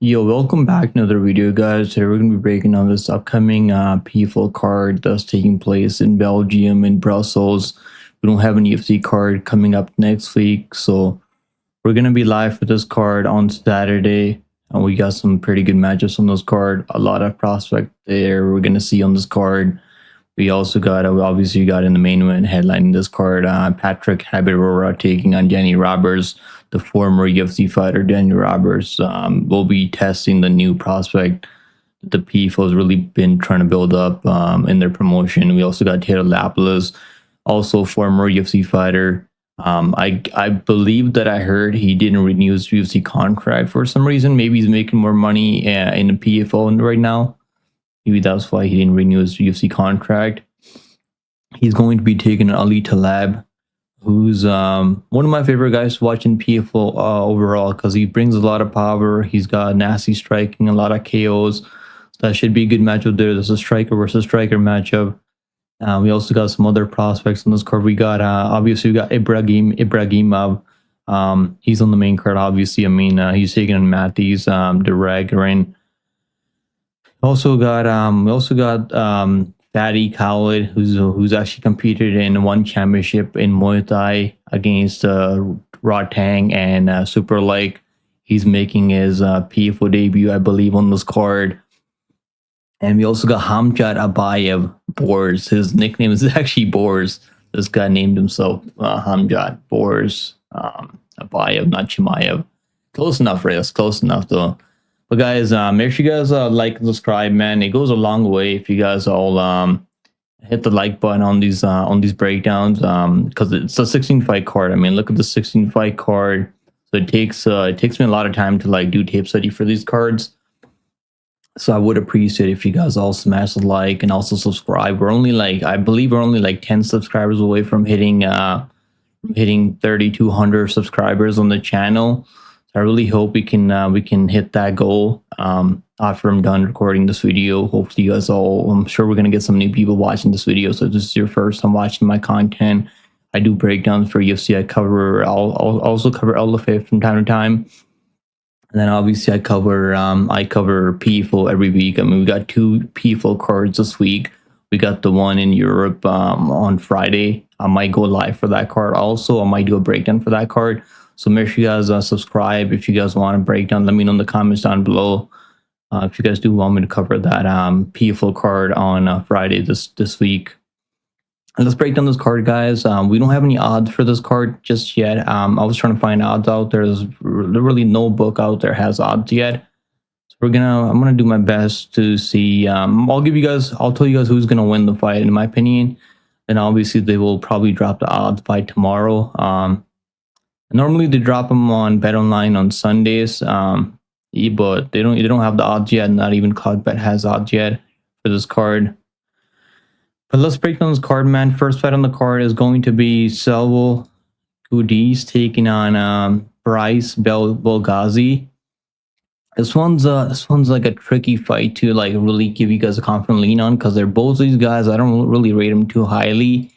Yo, welcome back to another video, guys. Today we're going to be breaking down this upcoming PFL card that's taking place in Belgium, in Brussels. We don't have an UFC card coming up next week, so we're going to be live for this card on Saturday. And we got some pretty good matchups on this card. A lot of prospect there we're going to see on this card. We also got, obviously, got in the main event headlining this card, Patrick Habirora taking on Danny Roberts, the former UFC fighter. Danny Roberts will be testing the new prospect that the PFL has really been trying to build up in their promotion. We also got Taylor Lapilus, also former UFC fighter. I believe that I heard he didn't renew his UFC contract for some reason. Maybe he's making more money in the PFL right now. Maybe that's why he didn't renew his UFC contract. He's going to be taking Ali Taleb, who's one of my favorite guys to watch in PFL overall, because he brings a lot of power. He's got nasty striking, a lot of KOs. So that should be a good matchup there. There's a striker versus striker matchup. We also got some other prospects on this card. We got obviously we got Ibragimov. He's on the main card, obviously. I mean, he's taking on Matthews, Duragrin. We also got Fatty Khaled, who's actually competed in one championship in Muay Thai against Rotang and Super Light. He's making his PFL debut, I believe, on this card. And we also got Hamjad Abaev Boars. His nickname is actually Boars. This guy named himself Hamjad Boars Abaev, not Chimaev. Close enough, Reyes. Close enough, though. But guys, make sure you guys like and subscribe, man. It goes a long way if you guys all hit the like button on these breakdowns, because it's a 16-fight card. I mean, look at the 16-fight card. So it takes me a lot of time to like do tape study for these cards. So I would appreciate if you guys all smash the like and also subscribe. We're only I believe we're only like 10 subscribers away from hitting 3,200 subscribers on the channel. I really hope we can hit that goal after I'm done recording this video. Hopefully you guys all, I'm sure we're going to get some new people watching this video. So if this is your first time watching my content, I do breakdowns for UFC. I'll also cover LFA from time to time. And then obviously I cover PFL every week. I mean, we got 2 PFL cards this week. We got the one in Europe on Friday. I might go live for that card also. I might do a breakdown for that card. So make sure you guys subscribe. If you guys want a breakdown, let me know in the comments down below. If you guys do want me to cover that PFL card on Friday this week. And let's break down this card, guys. We don't have any odds for this card just yet. I was trying to find odds out there. There's literally no book out there has odds yet. So I'm gonna do my best to see. I'll tell you guys who's gonna win the fight in my opinion. And obviously they will probably drop the odds by tomorrow. Normally they drop them on BetOnline on Sundays, but they don't have the odds yet. Not even CloudBet has odds yet for this card. But let's break down this card, man. First fight on the card is going to be Giudice taking on Bryce Belghazi. This one's like a tricky fight to like really give you guys a confident lean on, because they're both these guys. I don't really rate them too highly.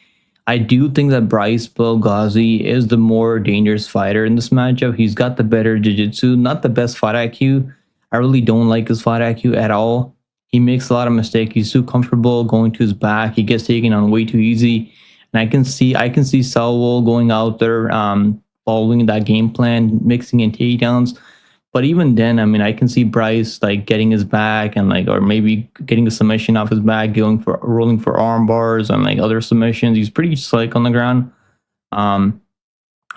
I do think that Bryce Belghazi is the more dangerous fighter in this matchup. He's got the better jiu-jitsu, not the best fight IQ. I really don't like his fight IQ at all. He makes a lot of mistakes. He's too comfortable going to his back. He gets taken on way too easy. And I can see Salvo going out there, following that game plan, mixing in takedowns. But even then, I mean, I can see Bryce like getting his back and or maybe getting a submission off his back, rolling for arm bars and like other submissions. He's pretty slick on the ground.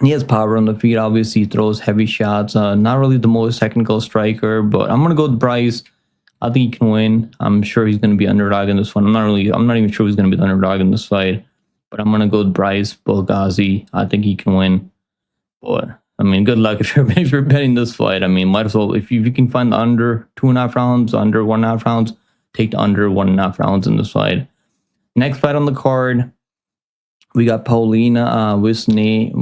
He has power on the feet. Obviously, he throws heavy shots. Not really the most technical striker, but I'm gonna go with Bryce. I think he can win. I'm sure he's gonna be underdog in this one. I'm not even sure he's gonna be the underdog in this fight, but I'm gonna go with Bryce Belghazi. I think he can win. But I mean, good luck if you're betting this fight. I mean, might as well, if you can find the under 2.5 rounds, under 1.5 rounds, take the under 1.5 rounds in this fight. Next fight on the card, we got Paulina Wiśniewska.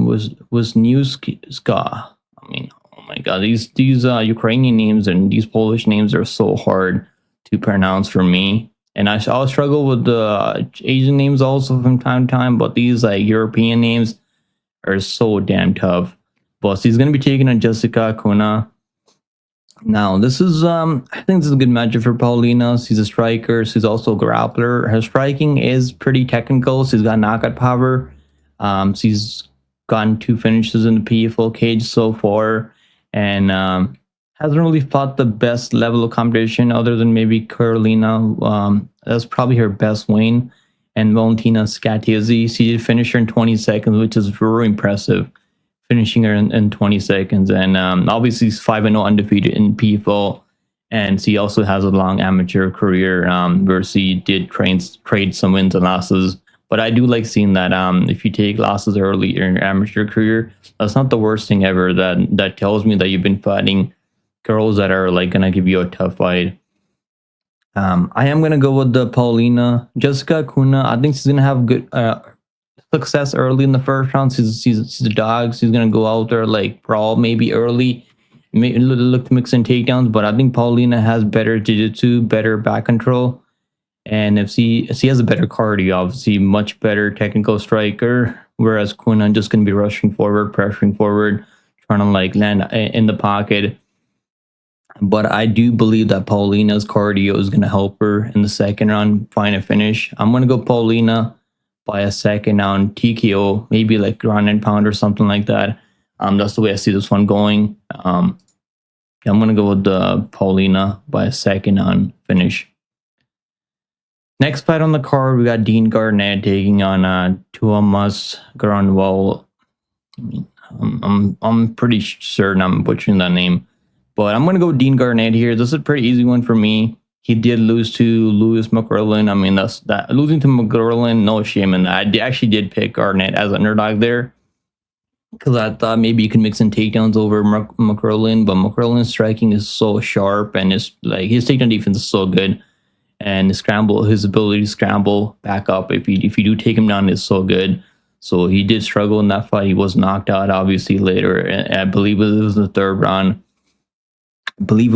I mean, oh my God, these Ukrainian names and these Polish names are so hard to pronounce for me. And I'll struggle with the Asian names also from time to time, but these like European names are so damn tough. But he's going to be taking on Jessica Cunha. Now, this is I think this is a good matchup for Paulina. She's a striker. She's also a grappler. Her striking is pretty technical. She's got knockout power. She's gotten 2 finishes in the PFL cage so far, and hasn't really fought the best level of competition other than maybe Carolina. That's probably her best win. And Valentina Scatizzi, she did finish her in 20 seconds, which is very impressive, finishing her in 20 seconds. And obviously, she's 5-0 undefeated in PFL. And she also has a long amateur career where she did trade some wins and losses. But I do like seeing that if you take losses early in your amateur career, that's not the worst thing ever. That tells me that you've been fighting girls that are like gonna give you a tough fight. I am gonna go with the Paulina Jessica Cunha. I think she's gonna have good success early in the first round. She's a dog. She's gonna go out there like brawl maybe early, maybe look to mix in takedowns. But I think Paulina has better jiu-jitsu, better back control, and if she has a better cardio, obviously much better technical striker. Whereas Cunha just gonna be rushing forward, pressuring forward, trying to like land in the pocket. But I do believe that Paulina's cardio is going to help her in the second round find a finish. I'm going to go Paulina by a second round TKO, maybe like ground and pound or something like that. That's the way I see this one going. I'm going to go with the Paulina by a second round finish. Next fight on the card, we got Dean Garnett taking on Tuomas Grönvall. I mean, I'm pretty certain I'm butchering that name. But I'm going to go with Dean Garnett here. This is a pretty easy one for me. He did lose to Lewis McGurlin. I mean, that losing to McGurlin, no shame in that. I actually did pick Garnett as an underdog there because I thought maybe you can mix in takedowns over McGurlin, but McGurlin's striking is so sharp and it's like his takedown defense is so good, and his ability to scramble back up if you do take him down is so good. So he did struggle in that fight. He was knocked out obviously later. And I believe it was the third round. He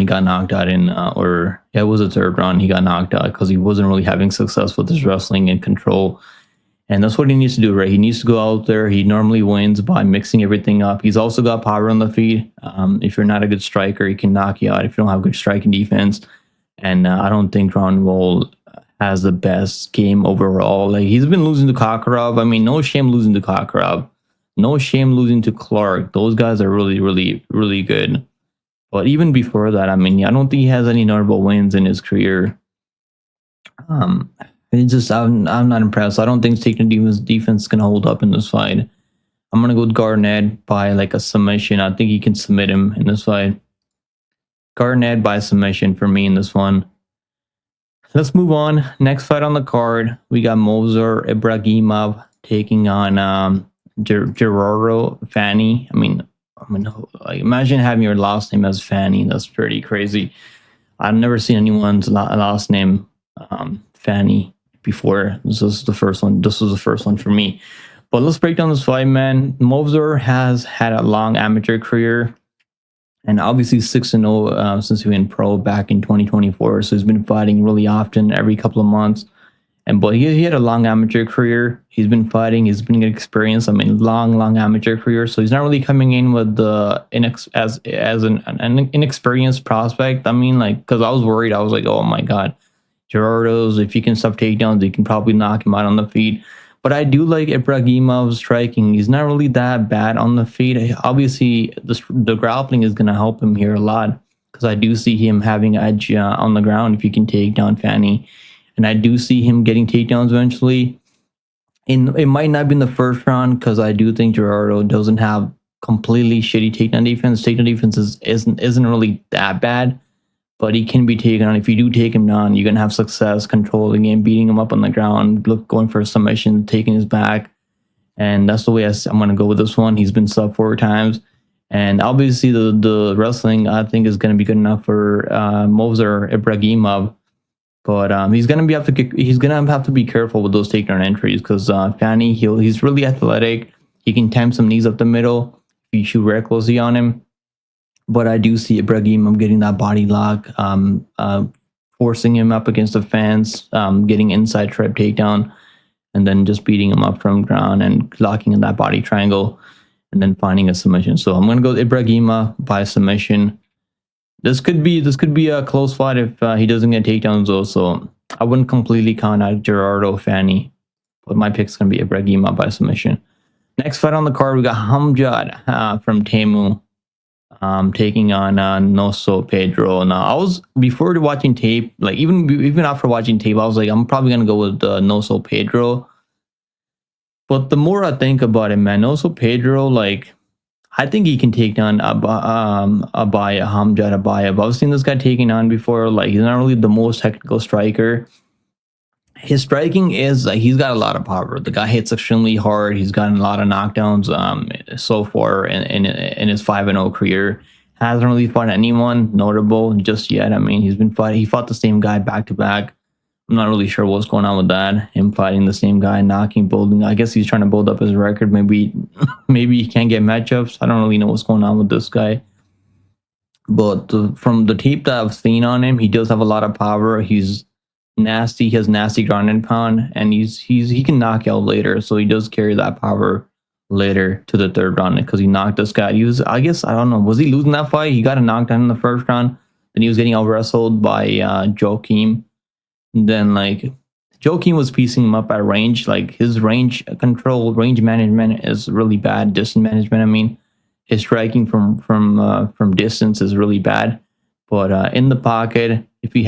got knocked out it was the third round. He got knocked out because he wasn't really having success with his wrestling and control. And that's what he needs to do, right? He needs to go out there. He normally wins by mixing everything up. He's also got power on the feet. If you're not a good striker, he can knock you out if you don't have good striking defense. And I don't think Grönvall has the best game overall. Like he's been losing to Kakarov. I mean, no shame losing to Kakarov. No shame losing to Clark. Those guys are really, really, really good. But even before that, I mean, I don't think he has any notable wins in his career. I'm not impressed. I don't think taking defense is gonna hold up in this fight. I'm gonna go with Garnett by like a submission. I think he can submit him in this fight. Garnett by submission for me in this one. Let's move on. Next fight on the card, we got Movsar Ibragimov taking on Gerardo Fanny. I mean, like, imagine having your last name as Fanny. That's pretty crazy. I've never seen anyone's last name Fanny before. This was the first one. This was the first one for me. But let's break down this fight, man. Movsar has had a long amateur career, and obviously 6-0 since he went pro back in 2024. So he's been fighting really often, every couple of months. But he had a long amateur career. He's been fighting. He's been getting experience. I mean, long amateur career. So he's not really coming in with the as an inexperienced prospect. I mean, like, because I was worried. I was like, oh my god, Gerardo's, if he can stop takedowns, he can probably knock him out on the feet. But I do like Ibragimov's striking. He's not really that bad on the feet. Obviously, the grappling is going to help him here a lot because I do see him having edge on the ground if he can take down Fanny. And I do see him getting takedowns eventually. And it might not be in the first round because I do think Gerardo doesn't have completely shitty takedown defense. Takedown defense isn't really that bad, but he can be taken on. If you do take him down, you're going to have success controlling him, beating him up on the ground, going for a submission, taking his back. And that's the way I'm going to go with this one. He's been sub 4 times. And obviously the wrestling, I think, is going to be good enough for Movsar Ibragimov. But he's gonna have to be careful with those takedown entries because Fanny, he's really athletic. He can time some knees up the middle if you shoot recklessly on him. But I do see Ibragimov getting that body lock, forcing him up against the fence, getting inside trap takedown, and then just beating him up from ground and locking in that body triangle, and then finding a submission. So I'm gonna go with Ibragimov by submission. This could be a close fight if he doesn't get takedowns though. So I wouldn't completely count out Gerardo Fanny, but my pick's gonna be Ibragimov by submission. Next fight on the card, we got Hamjad from Temu taking on Noso Pedro. Now, I was before watching tape, like even after watching tape, I was like, I'm probably gonna go with Noso Pedro. But the more I think about it, man, Noso Pedro, like I think he can take down Hamjad Abaev. I've seen this guy taking on before. Like he's not really the most technical striker. His striking is he's got a lot of power. The guy hits extremely hard. He's gotten a lot of knockdowns so far in his 5-0 career. Hasn't really fought anyone notable just yet. I mean, he fought the same guy back to back. I'm not really sure what's going on with that. Him fighting the same guy, building. I guess he's trying to build up his record. Maybe he can't get matchups. I don't really know what's going on with this guy. But from the tape that I've seen on him, he does have a lot of power. He's nasty. He has nasty ground and pound, and he can knock you out later. So he does carry that power later to the third round because he knocked this guy. I guess I don't know. Was he losing that fight? He got a knockdown in the first round. Then he was getting out wrestled by Joaquim. Then like Joaquim was piecing him up at range. Like his range management is really bad. Distance management, I mean, his striking from distance is really bad. But in the pocket, if he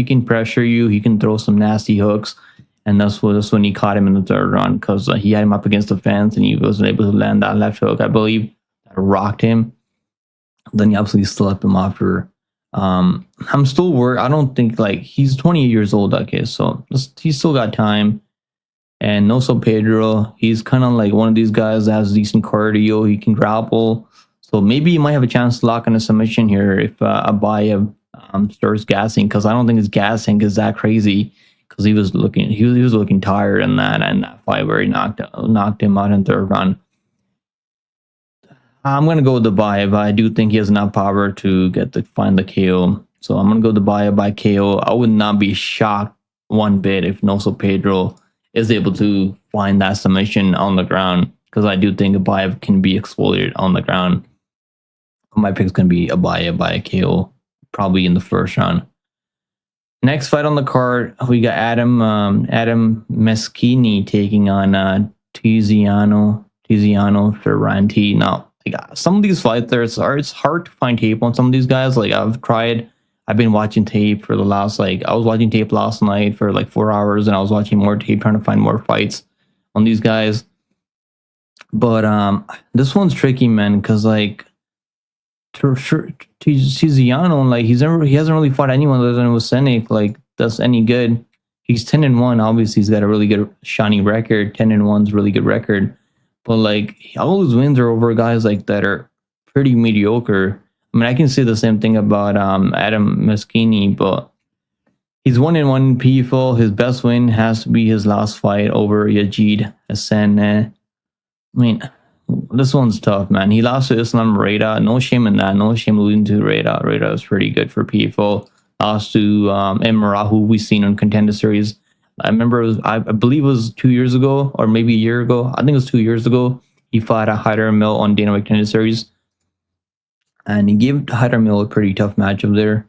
can pressure you, he can throw some nasty hooks. And that's when he caught him in the third round because he had him up against the fence and he wasn't able to land that left hook, I believe, that rocked him. Then he absolutely slept him after. I'm still worried. I don't think like he's 28 years old, okay, so he's still got time. And Noso Pedro, he's kind of like one of these guys that has decent cardio. He can grapple, so maybe he might have a chance to lock in a submission here if Abaev starts gassing. Because I don't think his gassing is that crazy. Because he was looking tired in that fight where he knocked him out in third round. I'm gonna go with the Abaev. I do think he has enough power to find the KO. So I'm gonna go the Abaev by KO. I would not be shocked one bit if Noso Pedro is able to find that submission on the ground, because I do think Abaev can be exploited on the ground. My pick's gonna be Abaev by KO, probably in the first round. Next fight on the card, we got Adam Meskini taking on Tiziano Ferranti. Now, some of these fights it's hard to find tape on some of these guys. Like I've been watching tape for the last I was watching tape last night for like 4 hours, and I was watching more tape trying to find more fights on these guys. But this one's tricky, man, because like Tiziano, like he hasn't really fought anyone other than Wiśniewska, like that's any good. He's 10-1. Obviously, he's got a really good shiny record. 10-1's really good record. But like all his wins are over guys like that are pretty mediocre. I mean, I can say the same thing about Adam Meskini, but he's 1-1 in PFL. His best win has to be his last fight over Yajid Hassan. I mean, this one's tough, man. He lost to Islam Reda. No shame in that. No shame losing to Reda. Reda was pretty good for PFL. Lost to Emra, who we've seen on Contender Series. I remember, I believe it was 2 years ago, or maybe a year ago. I think it was 2 years ago. He fought a Hyder Mill on Dana White Contender Series, and he gave Hyder Mill a pretty tough matchup there.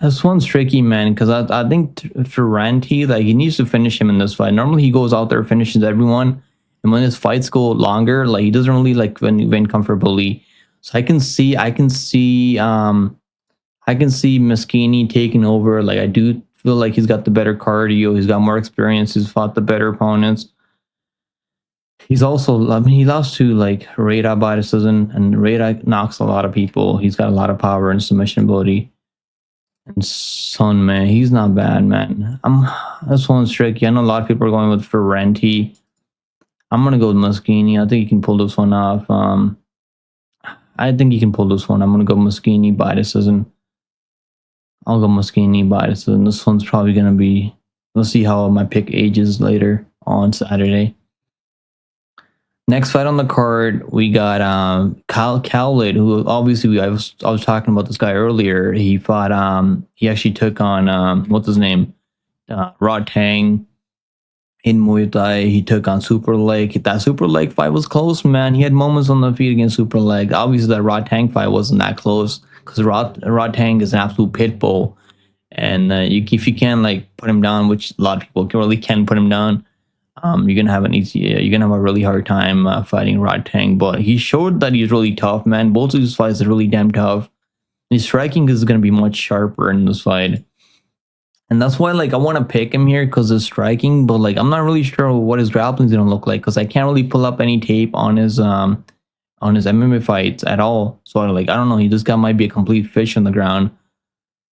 This one's tricky, man, because I think Ferranti, like he needs to finish him in this fight. Normally, he goes out there, finishes everyone, and when his fights go longer, like he doesn't really like win comfortably. So I can see Meskini taking over. Like I do feel like he's got the better cardio. He's got more experience. He's fought the better opponents. He's also, I mean, he lost to like Reda by decision, and Reda knocks a lot of people. He's got a lot of power and submission ability. And Son, man, he's not bad, man. This one's tricky. I know a lot of people are going with Ferranti. I'm gonna go with Meskini. I think he can pull this one off. I think he can pull this one. I'm gonna go Meskini by decision. I'll go Meskini by decision. This one's probably gonna be. Let's see how my pick ages later on Saturday. Next fight on the card, we got Khaled, who obviously I was talking about this guy earlier. He fought. He actually took on what's his name, Rod Tang. in Muay Thai. He took on Super Leg. That Super Leg fight was close, man. He had moments on the feet against Super Leg. Obviously, that Rotang fight wasn't that close because Rotang is an absolute pit bull. And if you can like put him down, which a lot of people can put him down, you're gonna have a really hard time fighting Rotang. But he showed that he's really tough, man. Both of these fights are really damn tough. His striking is gonna be much sharper in this fight. And that's why, like, I want to pick him here because of striking, but like, I'm not really sure what his grappling is gonna look like because I can't really pull up any tape on his MMA fights at all. So like, I don't know. This guy might be a complete fish on the ground,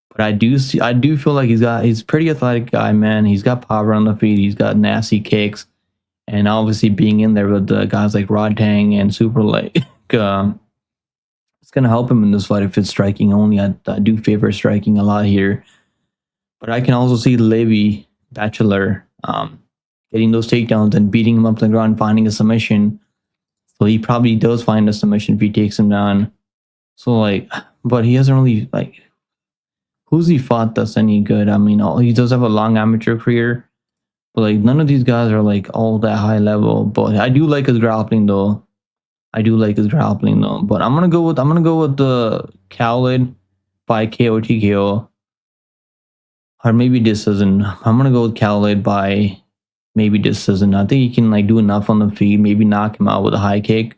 but I do feel like he's pretty athletic guy, man. He's got power on the feet. He's got nasty kicks, and obviously being in there with the guys like Rodtang and Super Leg, it's gonna help him in this fight if it's striking only. I do favor striking a lot here. But I can also see Levy, Batchelor, getting those takedowns and beating him up to the ground, finding a submission. So he probably does find a submission if he takes him down. So like, but he hasn't really like, who's he fought that's any good? I mean, he does have a long amateur career, but like none of these guys are like all that high level. But I do like his grappling though. But I'm gonna go with the Khaled by KO TKO. Or maybe decision. I'm gonna go with Khaled by maybe decision. I think he can like do enough on the feet, maybe knock him out with a high kick.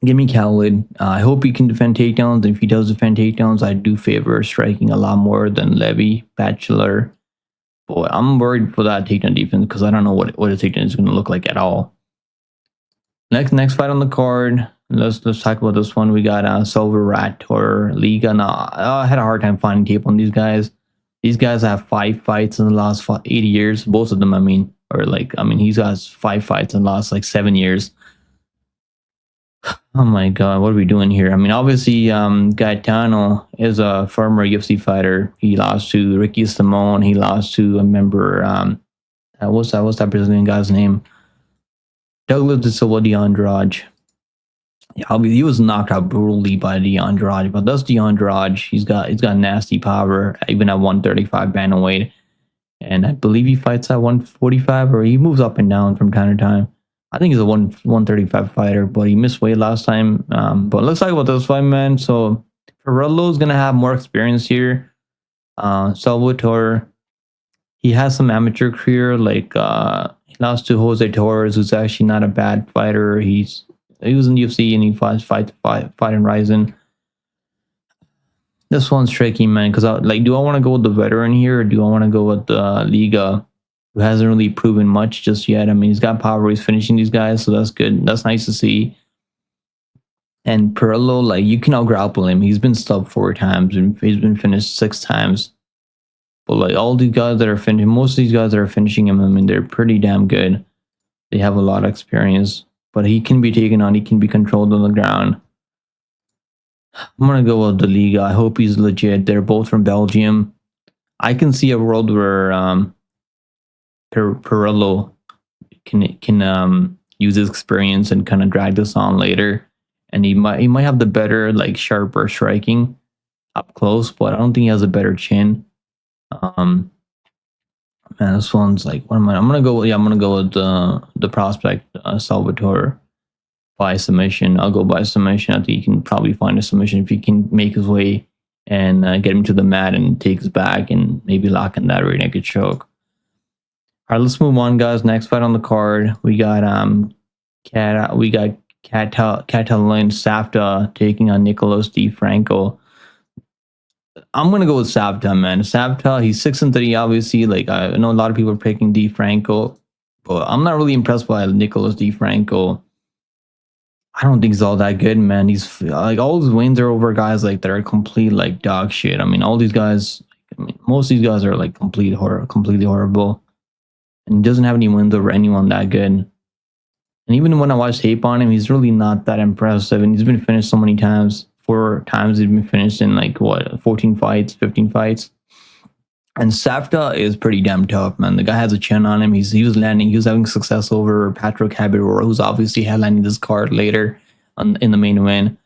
Give me Khaled. I hope he can defend takedowns. If he does defend takedowns, I do favor striking a lot more than Levy, Batchelor. Boy, I'm worried for that takedown defense because I don't know what a takedown is gonna look like at all. Next fight on the card. Let's talk about this one. We got Silver Rat or Liga. Now, I had a hard time finding tape on these guys. These guys have 5 fights in the last 80 years. Both of them, he's got 5 fights in the last like 7 years. Oh my God, what are we doing here? I mean, obviously, Gaetano is a former UFC fighter. He lost to Ricky Simone. He lost to a member. What's that Brazilian guy's name? Douglas de Silva de Andrade. Yeah, he was knocked out brutally by De Andrade, but that's De Andrade. He's got nasty power, even at 135 bantamweight, and I believe he fights at 145, or he moves up and down from time to time. I think he's a 135 fighter, but he missed weight last time. But let's talk about this fight, man. So Pirrello is gonna have more experience here. Salvatore, he has some amateur career, like he lost to Jose Torres, who's actually not a bad fighter. He was in the UFC and he fight in Ryzen. This one's tricky, man, because do I want to go with the veteran here or do I want to go with the Liga, who hasn't really proven much just yet? I mean, he's got power, he's finishing these guys, so that's good. That's nice to see. And Pirrello, like, you can out-grapple him. He's been stubbed 4 times and he's been finished 6 times. But like all these guys that are finishing, most of these guys that are finishing him, I mean, they're pretty damn good. They have a lot of experience. But he can be taken on. He can be controlled on the ground. I'm going to go with the Liga. I hope he's legit. They're both from Belgium. I can see a world where Pirrello can use his experience and kind of drag this on later. And he might have the better, like, sharper striking up close, but I don't think he has a better chin. Man, this one's like, what am I? I'm gonna go with the prospect Salvatore by submission. I'll go by submission. I think he can probably find a submission if he can make his way and get him to the mat and take his back and maybe lock in that rear naked choke. All right, let's move on, guys. Next fight on the card, we got Catalan Safta taking on Nicolas Di Franco. I'm gonna go with Safta, man. Safta, he's 6-3, obviously. Like, I know a lot of people are picking Di Franco, but I'm not really impressed by Nicolas Di Franco. I don't think he's all that good, man. He's like, all his wins are over guys like that are complete like dog shit. I mean, all these guys, most of these guys are like completely horrible, and he doesn't have any wins over anyone that good. And even when I watch tape on him, he's really not that impressive. And he's been finished so many times. 4 times he's been finished in like 14 fights, 15 fights. And Safta is pretty damn tough, man. The guy has a chin on him. He was having success over Patrick Habirora, who's obviously headlining this card later in the main event.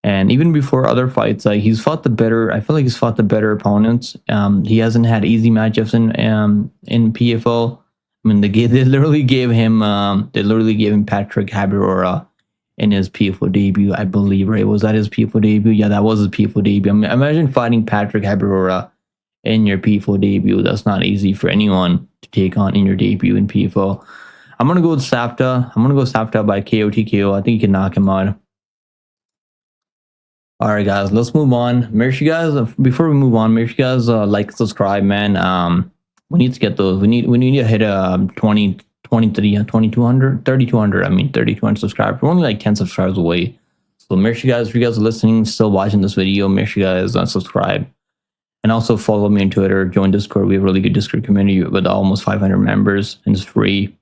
And even before other fights, like, he's fought the better. I feel like he's fought the better opponents. He hasn't had easy matchups in PFL. I mean, they literally gave him Patrick Habirora in his PFL debut, I believe, right? Was that his PFL debut? Yeah, that was his PFL debut. I mean, imagine fighting Patrick Habirora in your PFL debut. That's not easy for anyone to take on in your debut in PFL. I'm gonna go with Safta. I'm gonna go Safta by KO. I think you can knock him out. All right, guys, let's move on. Make sure you guys, before we move on, make sure you guys like, subscribe, man. We need to get those. We need to hit 3,200. I mean, 3,200 subscribers. We're only like 10 subscribers away. So make sure you guys, if you guys are listening, still watching this video, make sure you guys subscribe. And also follow me on Twitter, join Discord. We have a really good Discord community with almost 500 members, and it's free.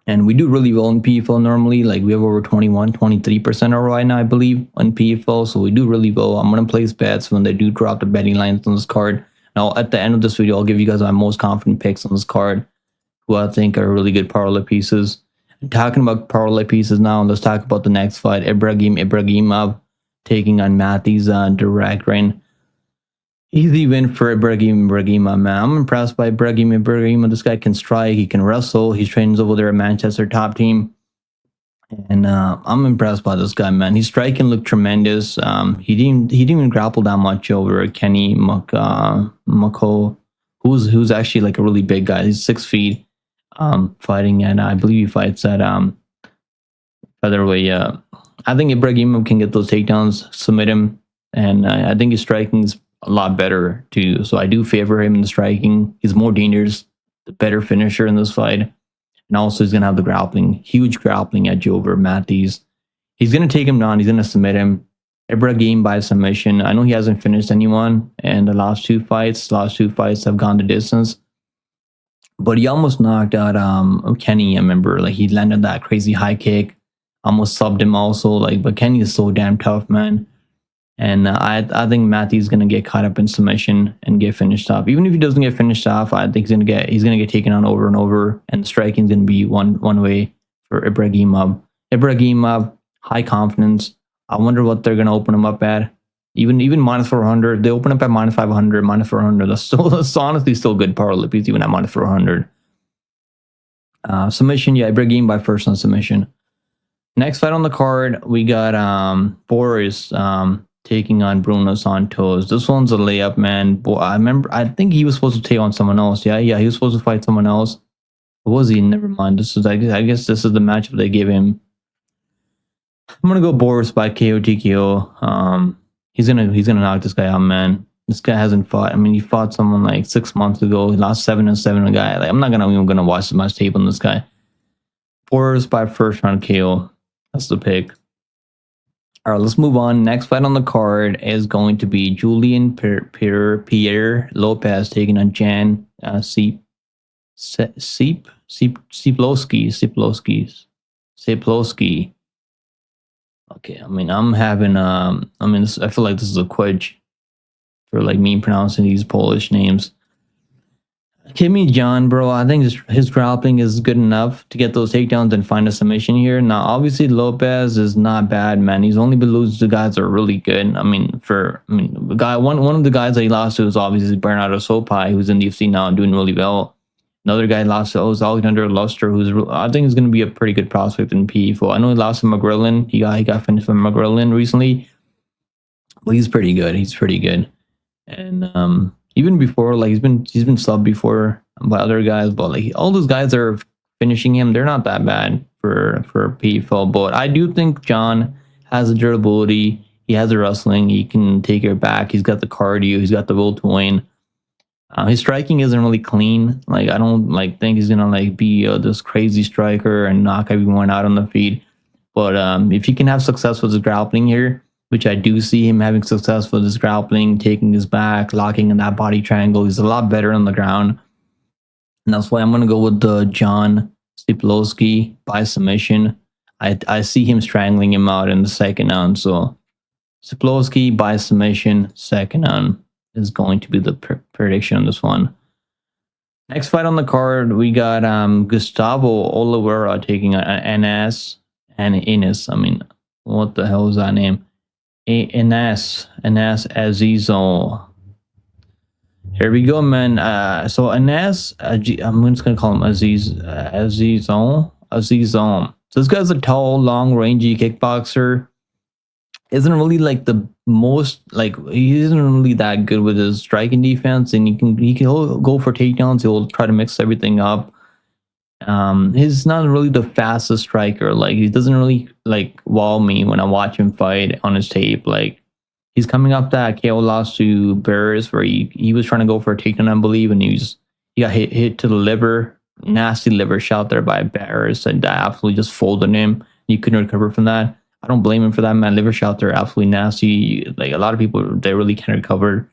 And we do really well in PFL normally. Like, we have over 23% ROI now, I believe, on PFL. So we do really well. I'm going to place bets when they do drop the betting lines on this card. Now, at the end of this video, I'll give you guys my most confident picks on this card, who I think are really good parlay pieces. And talking about parlay pieces now, let's talk about the next fight. Ibragimov taking on Matthijs Duragrin. Easy win for Ibragimov, man. I'm impressed by Ibragimov. This guy can strike. He can wrestle. He trains over there at Manchester top team. And I'm impressed by this guy, man. His striking looked tremendous. He didn't even grapple that much over Kenny Mako, who's actually like a really big guy. He's 6 feet, fighting, and I believe he fights at featherweight. I think Ibragimov can get those takedowns, submit him, and I think his striking is a lot better too. So I do favor him in the striking. He's more dangerous, the better finisher in this fight. And also he's gonna have the grappling, huge grappling edge over Matthijs. He's gonna take him down, he's gonna submit him. Ibragimov by submission. I know he hasn't finished anyone, and the last two fights have gone the distance. But he almost knocked out Kenny, I remember. Like, he landed that crazy high kick, almost subbed him also. Like, but Kenny is so damn tough, man. And I think Matthijs is gonna get caught up in submission and get finished off. Even if he doesn't get finished off, I think he's gonna get taken on over and over, and the striking is gonna be one way for Ibragimov. Ibragimov, high confidence. I wonder what they're gonna open him up at. Even minus 400. They open up at minus 500, minus 400. That's honestly still good parlay piece, even at minus 400. Submission, yeah, Ibragimov by first on submission. Next fight on the card, we got Boris taking on Bruno Santos. This one's a layup, man. Boy, I think he was supposed to take on someone else. Yeah, he was supposed to fight someone else. Or was he? Never mind. I guess this is the matchup they gave him. I'm gonna go Boris by KO. He's gonna knock this guy out, man. This guy hasn't fought. I mean, he fought someone like 6 months ago. He lost 7-7. A guy. Like, I'm not even gonna watch so much tape on this guy. Boris by first round KO. That's the pick. All right, let's move on. Next fight on the card is going to be Julian Pierre Lopez taking on Jan Ciepłowski. Okay, I mean, I feel like this is a quidge for like me pronouncing these Polish names. Give me John, bro. I think his grappling is good enough to get those takedowns and find a submission here. Now, obviously, Lopez is not bad, man. He's only been losing to guys that are really good. One of the guys that he lost to was obviously Bernardo Sopai, who's in the UFC now and doing really well. Another guy lost to Alexander Luster, I think is going to be a pretty good prospect in PFL. I know he lost to McGrillen. He got finished from McGrillen recently, but he's pretty good. And even before, like, he's been subbed before by other guys, but like all those guys are finishing him. They're not that bad for PFL. But I do think John has the durability. He has the wrestling. He can take your back. He's got the cardio. He's got the will to win. His striking isn't really clean. Like, I don't think he's gonna be this crazy striker and knock everyone out on the feet. But if he can have success with his grappling here, which I do see him having success with his grappling, taking his back, locking in that body triangle. He's a lot better on the ground. And that's why I'm going to go with the John Ciepłowski by submission. I see him strangling him out in the second round. So Ciepłowski by submission, second round is going to be the prediction on this one. Next fight on the card, we got Gustavo Oliveira taking on Enes Enes. I mean, what the hell is that name? Enes Azizoun. Here we go, man. So Anas, I'm just gonna call him Azizoun. So this guy's a tall, long, rangy kickboxer. Isn't really like the most like he isn't really that good with his striking defense, and he'll go for takedowns. He'll try to mix everything up. He's not really the fastest striker. Like he doesn't really like wow me when I watch him fight on his tape. Like he's coming up that KO loss to Barris where he was trying to go for a takedown, I believe, and he got hit to the liver, nasty liver shot there by Barris, and that absolutely just folded him. He couldn't recover from that. I don't blame him for that, man. Liver shot there, absolutely nasty. Like a lot of people, they really can't recover.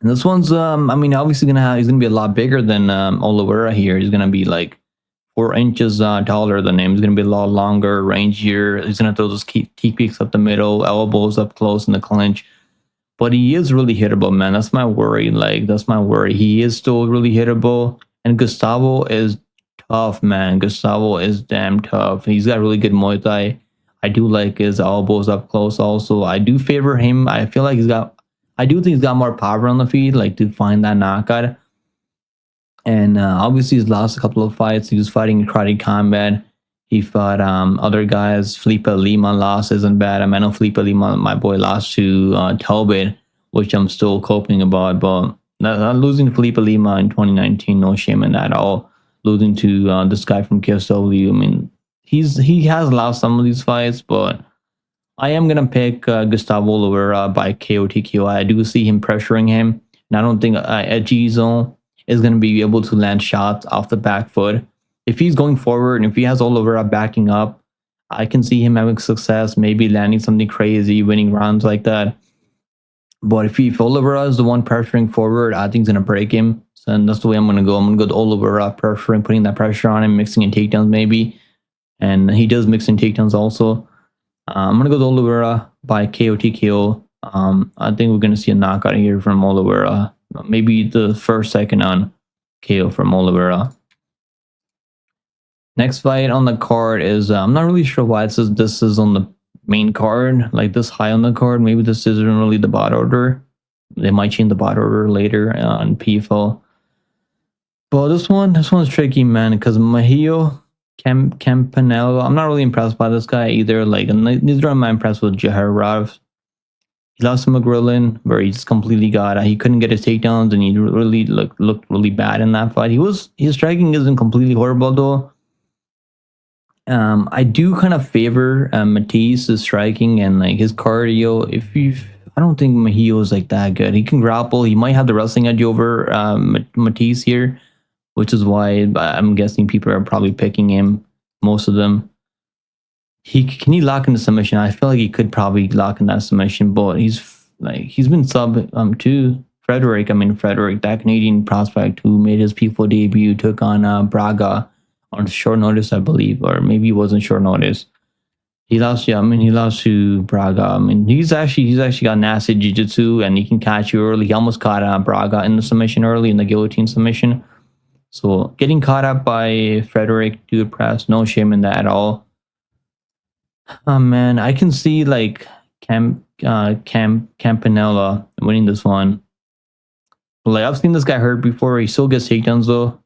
And this one's, I mean, obviously he's gonna be a lot bigger than Oliveira here. He's gonna be like 4 inches taller than him. He's gonna be a lot longer, rangier. He's gonna throw those kicks up the middle, elbows up close in the clinch. But he is really hittable, man. That's my worry. Like that's my worry. He is still really hittable, and Gustavo is tough, man. Gustavo is damn tough. He's got really good Muay Thai. I do like his elbows up close. Also, I do favor him. I feel like I do think he's got more power on the feet, like to find that knockout. And obviously, he's lost a couple of fights. He was fighting in karate combat. He fought other guys. Felipe Lima lost isn't bad. I mean, I know Felipe Lima, my boy, lost to Taleb, which I'm still coping about. But not losing to Felipe Lima in 2019, no shame in that at all. Losing to this guy from KSW, I mean, he has lost some of these fights, but I am gonna pick Gustavo Oliveira by KO TKO. I do see him pressuring him, and I don't think Azizoun is gonna be able to land shots off the back foot. If he's going forward and if he has Oliveira backing up, I can see him having success, maybe landing something crazy, winning rounds like that. But if Oliveira is the one pressuring forward, I think he's gonna break him. So that's the way I'm gonna go. I'm gonna go to Oliveira pressuring, putting that pressure on him, mixing in takedowns maybe. And he does mix in takedowns also. I'm going to go to Oliveira by KO TKO. I think we're going to see a knockout here from Oliveira. Maybe the first, second on KO from Oliveira. Next fight on the card is, I'm not really sure why it says this is on the main card, like this high on the card. Maybe this isn't really the bot order. They might change the bot order later on PFL. But this one's tricky, man, because Mahio Campanella, I'm not really impressed by this guy either. Like, neither am I impressed with Zaharovs. He lost to McGrillen, where he just completely he couldn't get his takedowns, and he really looked really bad in that fight. His striking isn't completely horrible though. I do kind of favor Matisse's striking and like his cardio. I don't think Mahio is like that good. He can grapple. He might have the wrestling edge over Matisse here, which is why I'm guessing people are probably picking him, most of them. Can he lock in the submission? I feel like he could probably lock in that submission, but he's been sub to Frederick. Frederick, that Canadian prospect who made his PFL debut, took on Braga on short notice, I believe, or maybe it wasn't short notice. He lost to Braga. He's actually got nasty jiu-jitsu, and he can catch you early. He almost caught Braga in the submission early, in the guillotine submission. So getting caught up by Frederick to the press, no shame in that at all. Oh man, I can see like Campanella winning this one. Like I've seen this guy hurt before. He still gets takedowns though.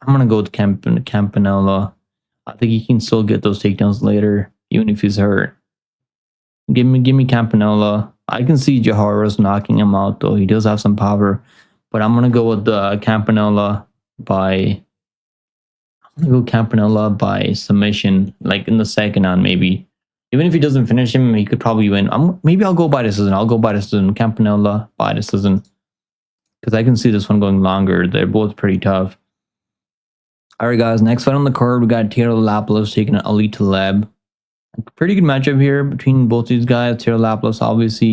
I'm gonna go with Campanella. I think he can still get those takedowns later, even if he's hurt. Give me Campanella. I can see Zaharovs knocking him out though. He does have some power, but I'm gonna go with Campanella by submission, like in the second on maybe. Even if he doesn't finish him, he could probably win. Maybe I'll go by decision. Campanella by decision, because I can see this one going longer. They're both pretty tough. All right, guys. Next fight on the card, we got Lapilus taking on Ali Taleb. Pretty good matchup here between both these guys. Lapilus, obviously,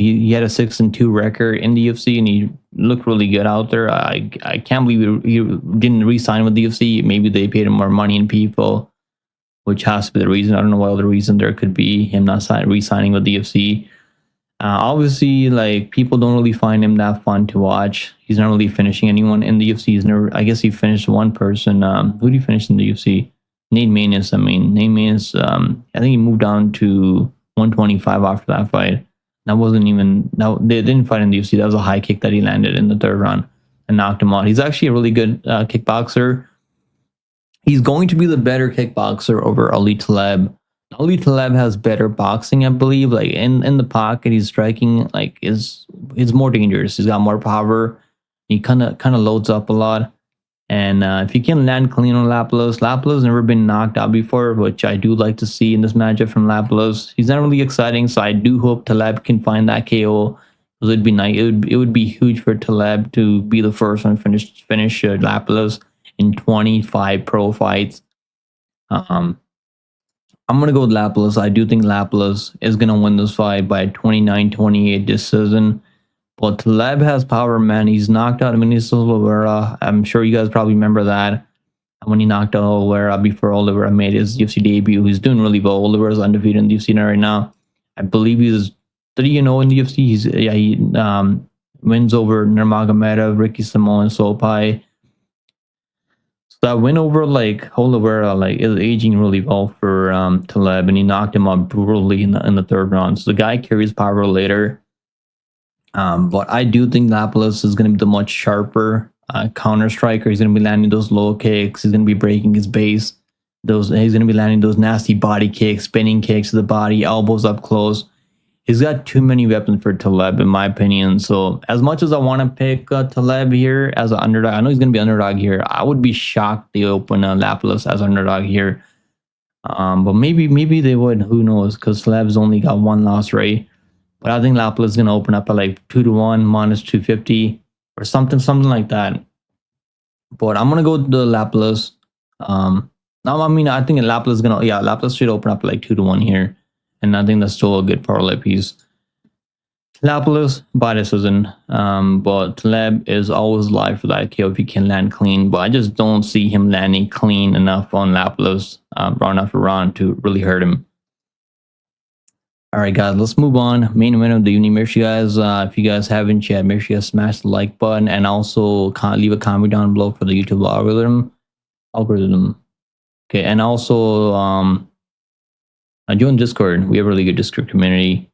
he had a 6-2 record in the UFC, and he looked really good out there. I can't believe he didn't re-sign with the UFC. Maybe they paid him more money in people, which has to be the reason. I don't know what other reason there could be, him not re-signing with the UFC. Obviously, like, people don't really find him that fun to watch. He's not really finishing anyone in the UFC. I guess he finished one person. Who did he finish in the UFC? Nate Maness. I think he moved down to 125 after that fight. That wasn't even, no, they didn't fight in the UFC. That was a high kick that he landed in the third round and knocked him out. He's actually a really good kickboxer. He's going to be the better kickboxer over Ali Taleb. Ali Taleb has better boxing, I believe. Like in the pocket, he's striking like is more dangerous. He's got more power. He kind of loads up a lot. And if he can land clean on Lapilus, Lapilus never been knocked out before, which I do like to see in this matchup from Lapilus. He's not really exciting, so I do hope Taleb can find that KO. Because it'd be nice. It would be huge for Taleb to be the first one to finish Lapilus in 25 pro fights. I'm gonna go with Lapilus. I do think Lapilus is gonna win this fight by 29-28 decision. But Taleb has power, man. He's knocked out Vinicius Oliveira. I'm sure you guys probably remember that when he knocked out Oliveira before Oliveira made his UFC debut. He's doing really well. Oliveira's undefeated in the UFC right now. I believe he's 3-0 in the UFC. He wins over Nurmagomedov, Ricky Simon, and Sopai. So that win over like Oliveira like is aging really well for Taleb, and he knocked him out brutally in the third round. So the guy carries power later. But I do think Lapilus is going to be the much sharper counter striker. He's going to be landing those low kicks. He's going to be breaking his base. He's going to be landing those nasty body kicks, spinning kicks to the body, elbows up close. He's got too many weapons for Taleb, in my opinion. So as much as I want to pick Taleb here as an underdog, I know he's going to be underdog here. I would be shocked they open Lapilus as underdog here. But maybe they would. Who knows? Because Taleb's only got one loss, right? But I think Lapilus is going to open up at like 2-1, minus 250, or something like that. But I'm going to go with the Lapilus. I think Lapilus is going to, Lapilus should open up at like 2-1 here. And I think that's still a good parlay piece. Lapilus by decision. But Taleb is always live for that KO if he can land clean. But I just don't see him landing clean enough on Lapilus round after round to really hurt him. All right, guys, let's move on. Main event of the evening. Make sure you guys, if you guys haven't yet, make sure you guys smash the like button and also leave a comment down below for the YouTube algorithm. Okay, and also join Discord. We have a really good Discord community.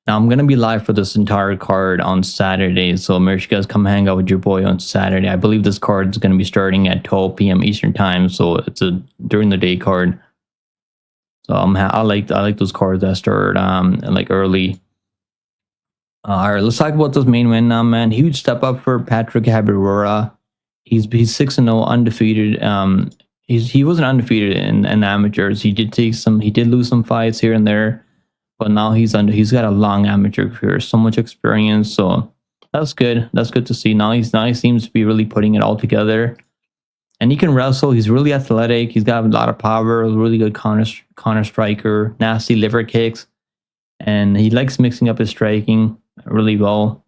Now, I'm going to be live for this entire card on Saturday, so make sure you guys come hang out with your boy on Saturday. I believe this card is going to be starting at 12 p.m. Eastern time, so it's a during the day card. So I like those cards that start like early. All right, let's talk about this main event now, man. Huge step up for Patrick Habirora. He's 6-0, undefeated. He wasn't undefeated in amateurs. He did lose some fights here and there, but now he's got a long amateur career, so much experience. So that's good. That's good to see. Now he seems to be really putting it all together. And he can wrestle. He's really athletic. He's got a lot of power. Really good counter striker. Nasty liver kicks. And he likes mixing up his striking really well.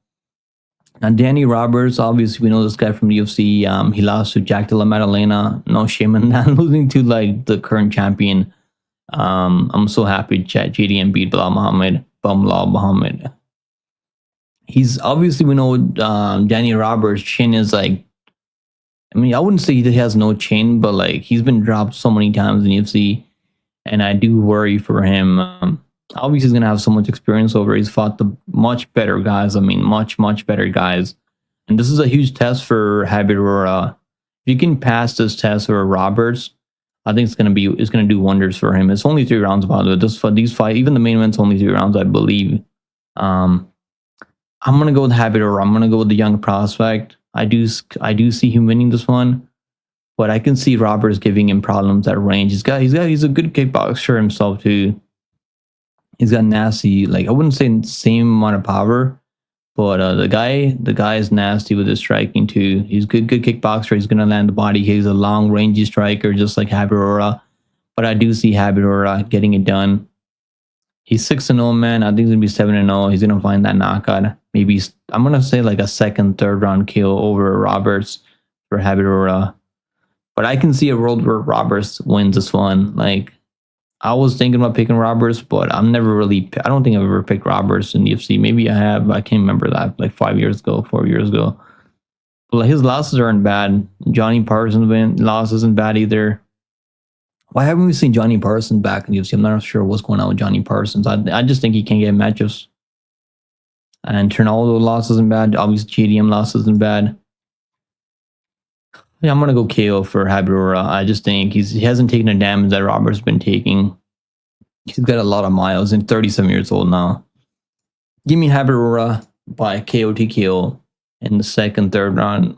Now, Danny Roberts, obviously, we know this guy from the UFC. He lost to Jack Della Maddalena. No shame in that. Losing to like the current champion. I'm so happy JDM beat Bilal Muhammad. He's obviously, we know Danny Roberts' chin is like, I mean, I wouldn't say he has no chin, but like he's been dropped so many times in UFC, and I do worry for him. Obviously, he's gonna have so much experience over. He's fought the much better guys. I mean, much better guys, and this is a huge test for Habirora. If you can pass this test for Roberts, I think it's gonna do wonders for him. It's only 3 rounds, by the way. These fight, even the main event's only 3 rounds, I believe. I'm gonna go with Habirora. I'm gonna go with the young prospect. I do see him winning this one, but I can see Roberts giving him problems at range. He's a good kickboxer himself too. He's got nasty, like I wouldn't say the same amount of power, but the guy is nasty with his striking too. He's good kickboxer. He's gonna land the body. He's a long rangey striker, just like Habirora. But I do see Habirora getting it done. He's 6-0, man. I think he's gonna be 7-0. He's gonna find that knockout. Maybe I'm gonna say like a second, third round kill over Roberts for Habirora. But I can see a world where Roberts wins this one. Like I was thinking about picking Roberts, but I don't think I've ever picked Roberts in the UFC. Maybe I have. I can't remember that. Like 4 years ago. But like, his losses aren't bad. Johnny Parsons' loss isn't bad either. Why haven't we seen Johnny Parsons back in the UFC? I'm not sure what's going on with Johnny Parsons. I just think he can't get matchups. And Trinaldo loss isn't bad. Obviously, GDM loss isn't bad. Yeah, I'm gonna go KO for Habirora. I just think he hasn't taken the damage that Robert's been taking. He's got a lot of miles and 37 years old now. Give me Habirora by KO TKO in the second, third round.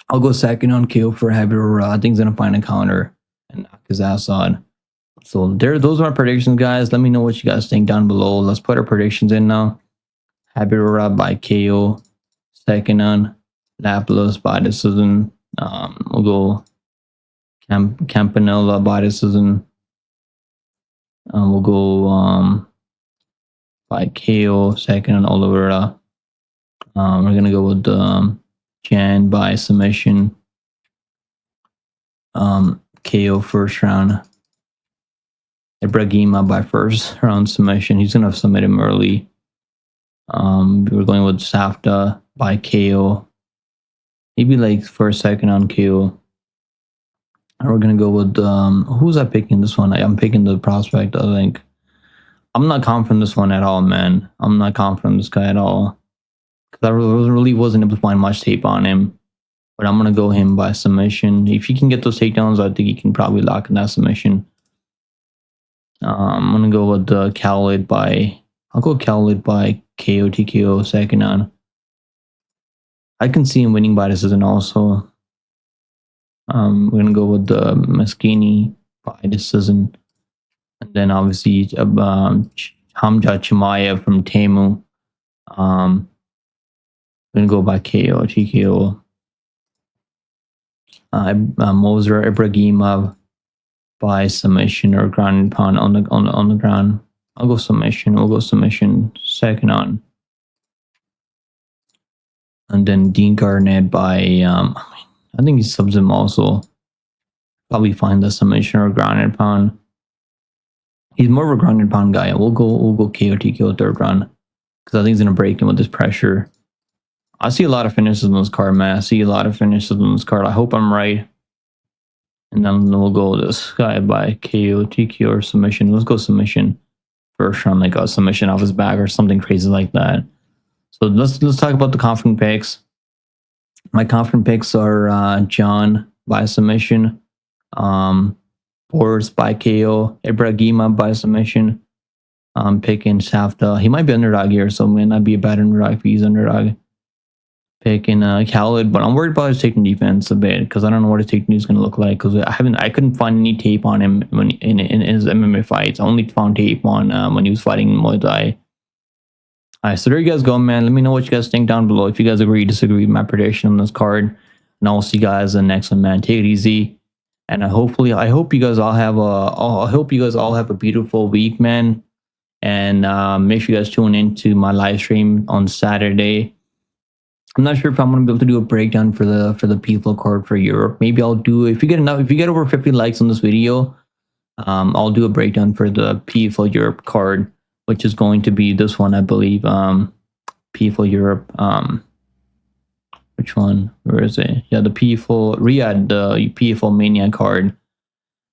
I'll go second on KO for Habirora. I think he's gonna find a counter and knock his ass on. So those are my predictions, guys. Let me know what you guys think down below. Let's put our predictions in now. Habirora by KO, second on Lapilus by decision. We'll go Campanella by decision. We'll go by KO, second on Oliveira. We're gonna go with Jan by submission. KO first round. Ibragimov by first round submission. He's gonna submit him early. We're going with Safta by KO. Maybe like first, second on KO. And we're gonna go with who's I picking this one? I'm picking the prospect. I think I'm not confident this one at all, man. I'm not confident this guy at all because I really wasn't able to find much tape on him. But I'm gonna go him by submission. If he can get those takedowns, I think he can probably lock in that submission. I'm gonna go with Khaled by. I'll go Khaled by KO TKO second on. I can see him winning by decision also. We're gonna go with the Meskini by decision, and then obviously Hamza Chimaev from Temu. We're gonna go by KO TKO. Moser Ibragimov by submission or ground pound on the ground. I'll go submission. We'll go submission second on. And then Dean Garnett by I think he subs him also. Probably find the submission or grounded pound. He's more of a grounded pound guy. We'll go KO TKO third round because I think he's gonna break him with this pressure. I see a lot of finishes on this card, man. I see a lot of finishes on this card. I hope I'm right. And then we'll go with this guy by KO TKO or submission. Let's go submission first round, like a submission off his back or something crazy like that. So let's talk about the confident picks. My confident picks are John by submission, Boris by KO, Ibragimov by submission. I'm picking Safta. He might be underdog here, so it might not be a bad underdog if he's underdog. Picking Khaled, but I'm worried about his taking defense a bit because I don't know what his taking is going to look like because I couldn't find any tape on him when in his MMA fights. I only found tape on when he was fighting Muay Thai. Alright, so there you guys go, man. Let me know what you guys think down below. If you guys agree, disagree with my prediction on this card. And I'll see you guys in the next one, man. Take it easy. And I hope you guys all have a beautiful week, man. And make sure you guys tune into my live stream on Saturday. I'm not sure if I'm gonna be able to do a breakdown for the PFL card for Europe. Maybe I'll do if you get over 50 likes on this video, I'll do a breakdown for the PFL Europe card, which is going to be this one, I believe. PFL Europe. Which one? Where is it? Yeah, the PFL Riyadh, the PFL Mania card.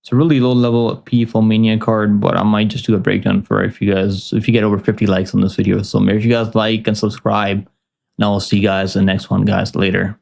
It's a really low level PFL Mania card, but I might just do a breakdown for it if you get over 50 likes on this video. So make sure you guys like and subscribe. And I'll see you guys in the next one, guys, later.